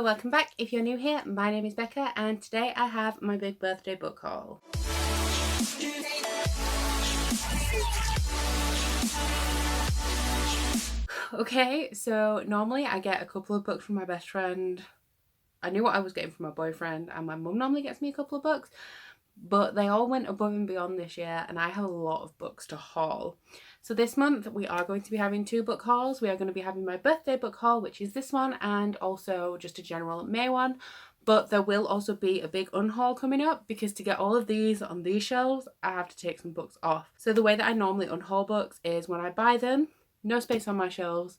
welcome back. If you're new here, my name is Becca and today I have my big birthday book haul. Okay, so normally I get a couple of books from my best friend. I knew what I was getting from my boyfriend, and my mum normally gets me a couple of books, but they all went above and beyond this year and I have a lot of books to haul. So this month we are going to be having two book hauls. We are going to be having my birthday book haul, which is this one, and also just a general May one. But there will also be a big unhaul coming up, because to get all of these on these shelves I have to take some books off. So the way that I normally unhaul books is when I buy them, no space on my shelves,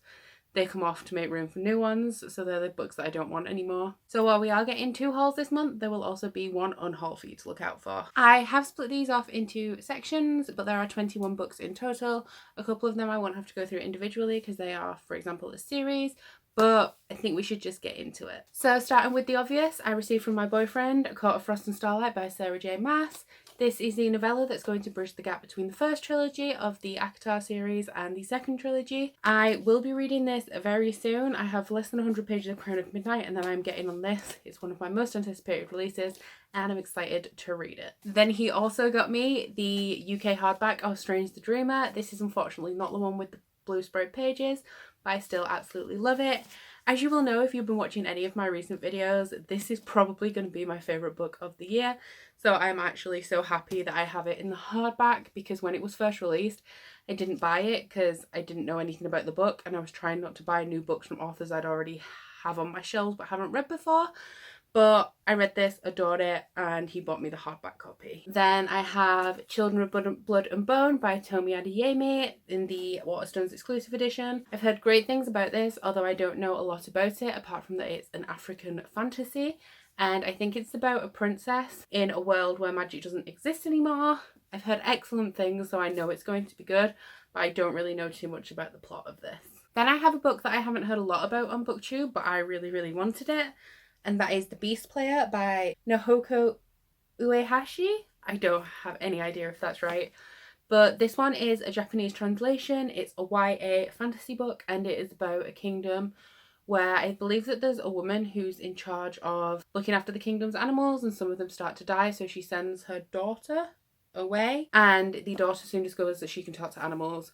they come off to make room for new ones, so they're the books that I don't want anymore. So while we are getting two hauls this month, there will also be one unhaul for you to look out for. I have split these off into sections, but there are 21 books in total. A couple of them I won't have to go through individually because they are, for example, a series, but I think we should just get into it. So starting with the obvious, I received from my boyfriend A Court of Frost and Starlight by Sarah J Maas. This is the novella that's going to bridge the gap between the first trilogy of the ACOTAR series and the second trilogy. I will be reading this very soon. I have less than 100 pages of Crown of Midnight and then I'm getting on this. It's one of my most anticipated releases and I'm excited to read it. Then he also got me the UK hardback of Strange the Dreamer. This is unfortunately not the one with the blue sprayed pages, but I still absolutely love it. As you will know if you've been watching any of my recent videos, this is probably going to be my favourite book of the year. So I'm actually so happy that I have it in the hardback, because when it was first released I didn't buy it because I didn't know anything about the book and I was trying not to buy new books from authors I'd already have on my shelves but haven't read before. But I read this, adored it, and he bought me the hardback copy. Then I have Children of Blood and Bone by Tomi Adeyemi in the Waterstones exclusive edition. I've heard great things about this, although I don't know a lot about it apart from that it's an African fantasy. And I think it's about a princess in a world where magic doesn't exist anymore. I've heard excellent things, so I know it's going to be good, but I don't really know too much about the plot of this. Then I have a book that I haven't heard a lot about on BookTube, but I really wanted it. And that is The Beast Player by Nohoko Uehashi. I don't have any idea if that's right. But this one is a Japanese translation. It's a YA fantasy book and it is about a kingdom where I believe that there's a woman who's in charge of looking after the kingdom's animals and some of them start to die, so she sends her daughter away and the daughter soon discovers that she can talk to animals.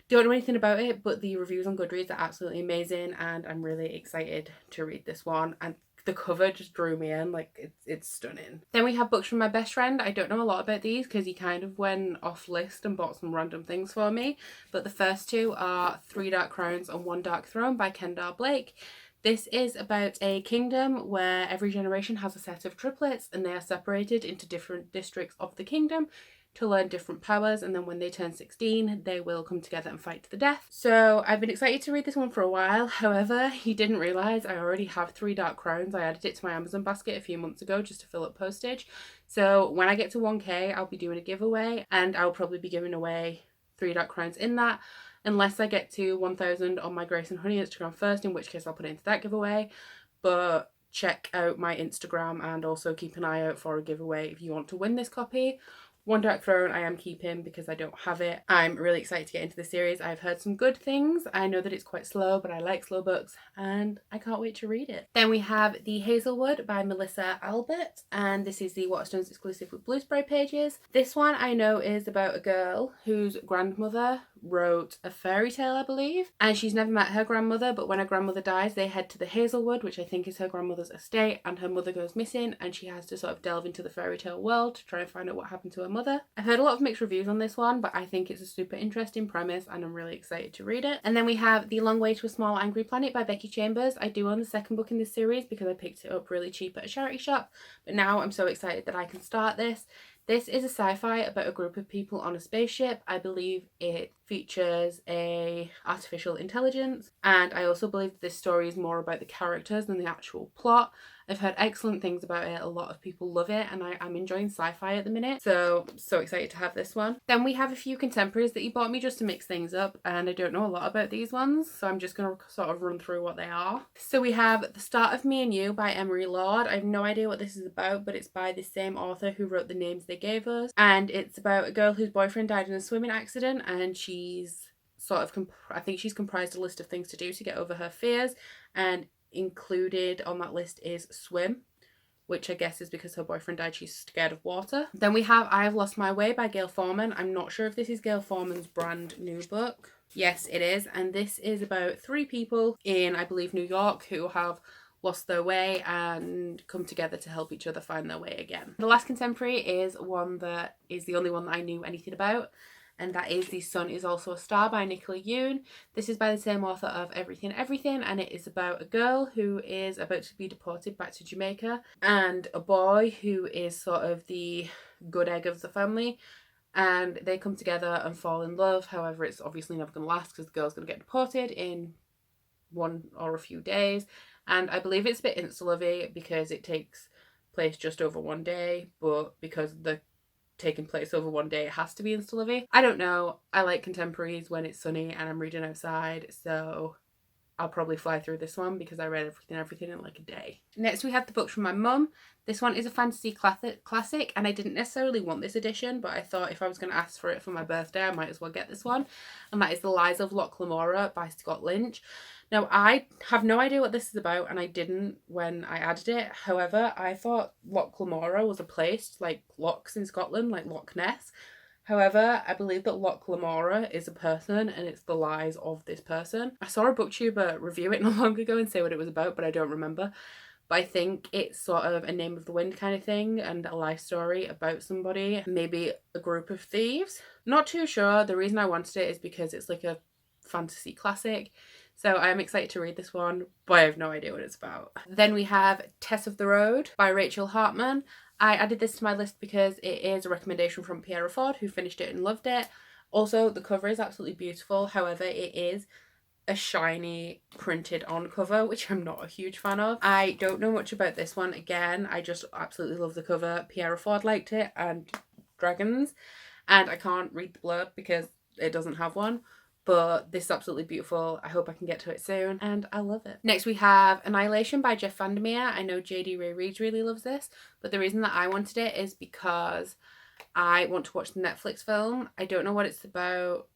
Don't know anything about it, but the reviews on Goodreads are absolutely amazing and I'm really excited to read this one. And the cover just drew me in, like it's stunning. Then we have books from my best friend. I don't know a lot about these because he kind of went off list and bought some random things for me, but the first two are 3 Dark Crowns and 1 Dark Throne by Kendall Blake. This is about a kingdom where every generation has a set of triplets and they are separated into different districts of the kingdom to learn different powers, and then when they turn 16 they will come together and fight to the death. So I've been excited to read this one for a while. However, he didn't realise I already have 3 Dark Crowns. I added it to my Amazon basket a few months ago just to fill up postage. So when I get to 1k I'll be doing a giveaway and I'll probably be giving away 3 Dark Crowns in that, unless I get to 1000 on my Grace and Honey Instagram first, in which case I'll put it into that giveaway. But check out my Instagram and also keep an eye out for a giveaway if you want to win this copy. 1 Dark Throne I am keeping because I don't have it. I'm really excited to get into the series. I've heard some good things. I know that it's quite slow, but I like slow books and I can't wait to read it. Then we have The Hazelwood by Melissa Albert, and this is the Waterstones exclusive with blue spray pages. This one I know is about a girl whose grandmother wrote a fairy tale, I believe, and she's never met her grandmother, but when her grandmother dies they head to the Hazelwood, which I think is her grandmother's estate, and her mother goes missing and she has to sort of delve into the fairy tale world to try and find out what happened to her mother. I've heard a lot of mixed reviews on this one, but I think it's a super interesting premise and I'm really excited to read it. And then we have The Long Way to a Small Angry Planet by Becky Chambers. I do own the second book in this series because I picked it up really cheap at a charity shop, but now I'm so excited that I can start this. This is a sci-fi about a group of people on a spaceship. I believe it features a artificial intelligence, and I also believe this story is more about the characters than the actual plot. I've heard excellent things about it. A lot of people love it and I'm enjoying sci-fi at the minute, so excited to have this one. Then we have a few contemporaries that he bought me just to mix things up, and I don't know a lot about these ones, so I'm just going to sort of run through what they are. So we have The Start of Me and You by Emery Lord. I have no idea what this is about, but it's by the same author who wrote The Names They Gave Us, and it's about a girl whose boyfriend died in a swimming accident, and she's sort of, I think she's comprised a list of things to do to get over her fears, and included on that list is Swim, which I guess is because her boyfriend died, she's scared of water. Then we have I Have Lost My Way by Gail Forman. I'm not sure if this is Gail Forman's brand new book. Yes, it is. And this is about 3 people in, I believe, New York who have lost their way and come together to help each other find their way again. The last contemporary is one that is the only one that I knew anything about, and that is The Sun Is Also a Star by Nicola Yoon. This is by the same author of Everything Everything, and it is about a girl who is about to be deported back to Jamaica and a boy who is sort of the good egg of the family, and they come together and fall in love. However, it's obviously never going to last because the girl's going to get deported in one or a few days, and I believe it's a bit insta-lovey because it takes place just over one day, but because the taking place over one day, it has to be insta-lovey. I don't know. I like contemporaries when it's sunny and I'm reading outside, so I'll probably fly through this one because I read everything in like a day. Next we have the books from my mum. This one is a fantasy classic, and I didn't necessarily want this edition, but I thought if I was going to ask for it for my birthday, I might as well get this one. And that is The Lies of Loch Lamora by Scott Lynch. Now, I have no idea what this is about, and I didn't when I added it. However, I thought Loch Lamora was a place like lochs in Scotland, like Loch Ness. However, I believe that Loch Lamora is a person, and it's the lies of this person. I saw a booktuber review it not long ago and say what it was about, but I don't remember. But I think it's sort of a Name of the Wind kind of thing, and a life story about somebody, maybe a group of thieves. Not too sure. The reason I wanted it is because it's like a fantasy classic. So I'm excited to read this one, but I have no idea what it's about. Then we have Tess of the Road by Rachel Hartman. I added this to my list because it is a recommendation from Pierre Ford, who finished it and loved it. Also, the cover is absolutely beautiful. However, it is a shiny printed on cover, which I'm not a huge fan of. I don't know much about this one. Again, I just absolutely love the cover. Pierre Ford liked it, and dragons. And I can't read the blurb because it doesn't have one. But this is absolutely beautiful. I hope I can get to it soon, and I love it. Next we have Annihilation by Jeff Vandermeer. I know JD Ray Reid really loves this, but the reason that I wanted it is because I want to watch the Netflix film. I don't know what it's about,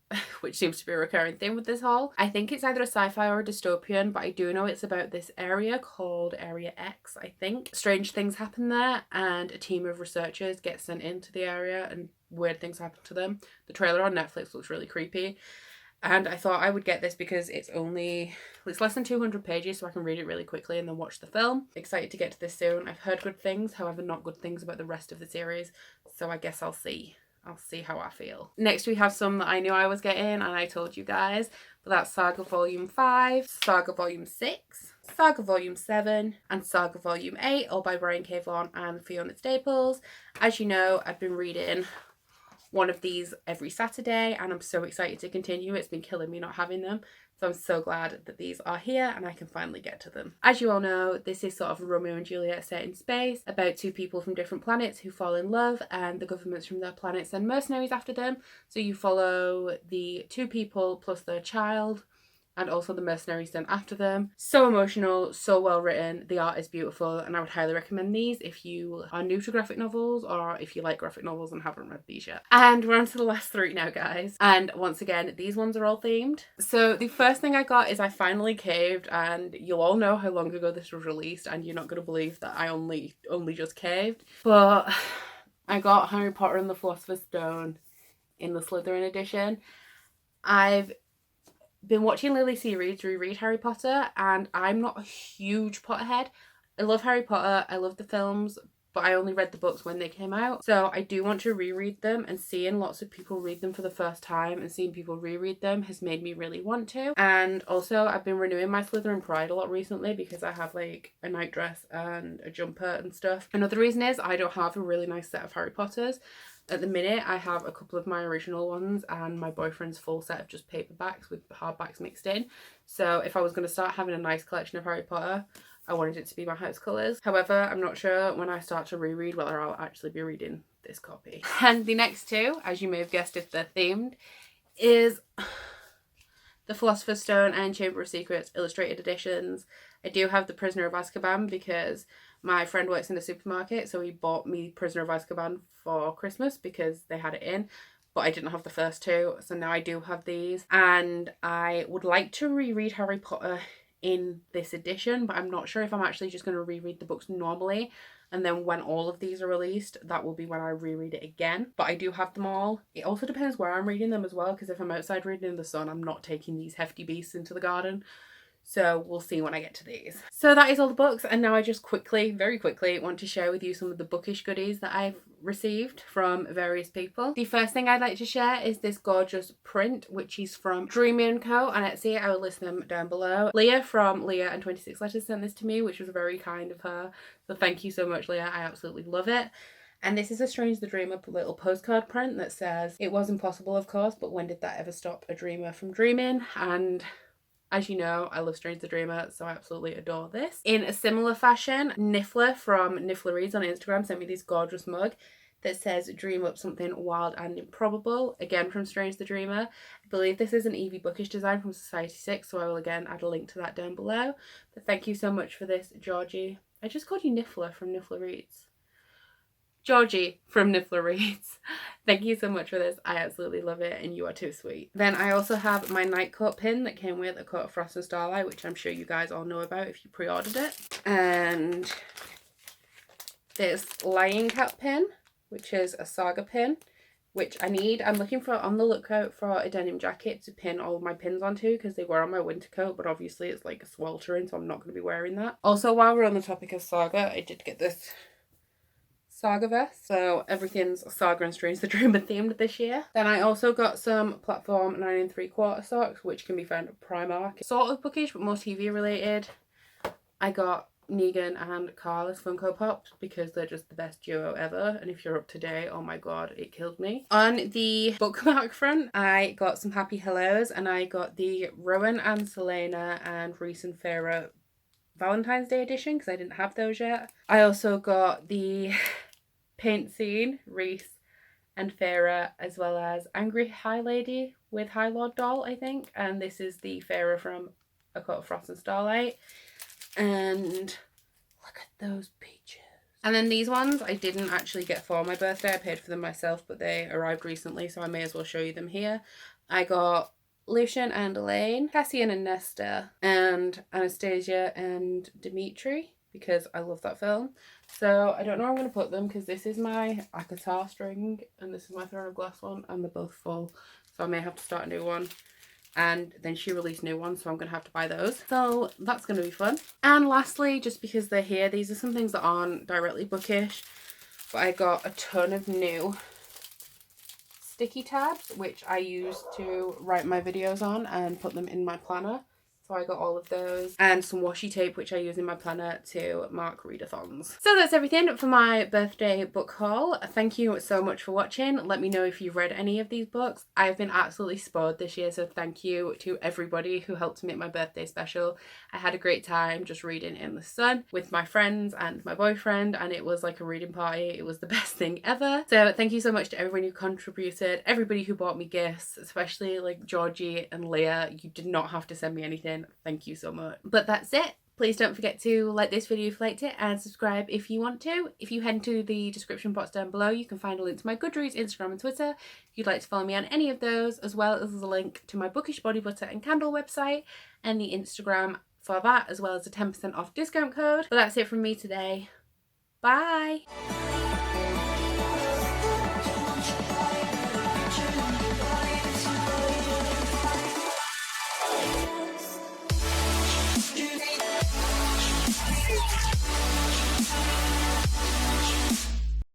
which seems to be a recurring theme with this haul. I think it's either a sci-fi or a dystopian, but I do know it's about this area called Area X, I think. Strange things happen there, and a team of researchers get sent into the area, and weird things happen to them. The trailer on Netflix looks really creepy. And I thought I would get this because it's less than 200 pages, so I can read it really quickly and then watch the film. Excited to get to this soon. I've heard good things, however not good things about the rest of the series, so I guess I'll see. I'll see how I feel. Next we have some that I knew I was getting and I told you guys, but that's Saga Volume 5, Saga Volume 6, Saga Volume 7, and Saga Volume 8, all by Brian K. Vaughan and Fiona Staples. As you know, I've been reading one of these every Saturday, and I'm so excited to continue. It's been killing me not having them, so I'm so glad that these are here and I can finally get to them. As you all know, this is sort of a Romeo and Juliet set in space about 2 people from different planets who fall in love, and the governments from their planets send mercenaries after them. So you follow the 2 people plus their child, and also the mercenaries sent after them. So emotional, so well written. The art is beautiful, and I would highly recommend these if you are new to graphic novels or if you like graphic novels and haven't read these yet. And we're on to the last 3 now, guys. And once again, these ones are all themed. So the first thing I got is I finally caved, and you'll all know how long ago this was released, and you're not going to believe that I only just caved. But I got Harry Potter and the Philosopher's Stone in the Slytherin edition. I've been watching Lily C. Reid reread Harry Potter, and I'm not a huge Potterhead. I love Harry Potter, I love the films, but I only read the books when they came out. So I do want to reread them, and seeing lots of people read them for the first time and seeing people reread them has made me really want to. And also I've been renewing my Slytherin pride a lot recently because I have like a nightdress and a jumper and stuff. Another reason is I don't have a really nice set of Harry Potters. At the minute, I have a couple of my original ones and my boyfriend's full set of just paperbacks with hardbacks mixed in. So if I was going to start having a nice collection of Harry Potter, I wanted it to be my house colours. However, I'm not sure when I start to reread whether I'll actually be reading this copy. And the next 2, as you may have guessed if they're themed, is The Philosopher's Stone and Chamber of Secrets illustrated editions. I do have The Prisoner of Azkaban because my friend works in a supermarket, so he bought me Prisoner of Azkaban for Christmas because they had it in, but I didn't have the first 2, so now I do have these. And I would like to reread Harry Potter in this edition, but I'm not sure if I'm actually just going to reread the books normally, and then when all of these are released, that will be when I reread it again. But I do have them all. It also depends where I'm reading them as well, because if I'm outside reading in the sun, I'm not taking these hefty beasts into the garden. So we'll see when I get to these. So that is all the books, and now I just quickly, very quickly, want to share with you some of the bookish goodies that I've received from various people. The first thing I'd like to share is this gorgeous print, which is from Dreamy & Co. on Etsy. I will list them down below. Leah from Leah and 26 Letters sent this to me, which was very kind of her. So thank you so much, Leah. I absolutely love it. And this is a Strange the Dreamer little postcard print that says, "It was impossible, of course, but when did that ever stop a dreamer from dreaming?" And as you know, I love Strange the Dreamer, so I absolutely adore this. In a similar fashion, Niffler from Niffler Reads on Instagram sent me this gorgeous mug that says, "Dream up something wild and improbable," again from Strange the Dreamer. I believe this is an Evie Bookish design from Society 6, so I will again add a link to that down below. But thank you so much for this, Georgie. I just called you Niffler from Niffler Reads. Georgie from Niffler Reads. Thank you so much for this. I absolutely love it, and you are too sweet. Then I also have my Nightcoat pin that came with A Coat of Frost and Starlight, which I'm sure you guys all know about if you pre-ordered it. And this Lying Cat pin, which is a saga pin, which I need. I'm looking for, on the lookout for a denim jacket to pin all of my pins onto, because they were on my winter coat, but obviously it's like sweltering, so I'm not going to be wearing that. Also, while we're on the topic of saga, I did get this saga vest, so everything's saga and Strange the Dreamer themed this year. Then I also got some platform 9 3/4 socks, which can be found at Primark. Sort of bookish, but more TV related. I got Negan and Carl as Funko Pops because they're just the best duo ever, and if you're up to date, oh my god, it killed me. On the bookmark front, I got some Happy Hellos, and I got the Rowan and Selena and Reese and Farah Valentine's Day edition because I didn't have those yet. I also got the Paint Scene, Reese and Farah, as well as Angry High Lady with High Lord doll, I think. And this is the Farah from A Coat of Frost and Starlight. And look at those peaches. And then these ones I didn't actually get for my birthday. I paid for them myself, but they arrived recently, so I may as well show you them here. I got Lucian and Elaine, Cassian and Nesta, and Anastasia and Dimitri, because I love that film. So I don't know where I'm going to put them, because this is my Akatar string and this is my Throne of Glass one, and they're both full, so I may have to start a new one. And then she released new ones, so I'm going to have to buy those. So that's going to be fun. And lastly, just because they're here, these are some things that aren't directly bookish, but I got a ton of new sticky tabs, which I use to write my videos on and put them in my planner. So I got all of those, and some washi tape, which I use in my planner to mark readathons. So that's everything for my birthday book haul. Thank you so much for watching. Let me know if you've read any of these books. I've been absolutely spoiled this year, so thank you to everybody who helped make my birthday special. I had a great time just reading in the sun with my friends and my boyfriend, and it was like a reading party. It was the best thing ever. So thank you so much to everyone who contributed, everybody who bought me gifts, especially like Georgie and Leah. You did not have to send me anything. Thank you so much. But that's it. Please don't forget to like this video if you liked it, and subscribe if you want to. If you head into the description box down below, you can find a link to my Goodreads, Instagram and Twitter if you'd like to follow me on any of those, as well as a link to my Bookish body butter and candle website and the Instagram for that, as well as a 10% off discount code. But that's it from me today. Bye!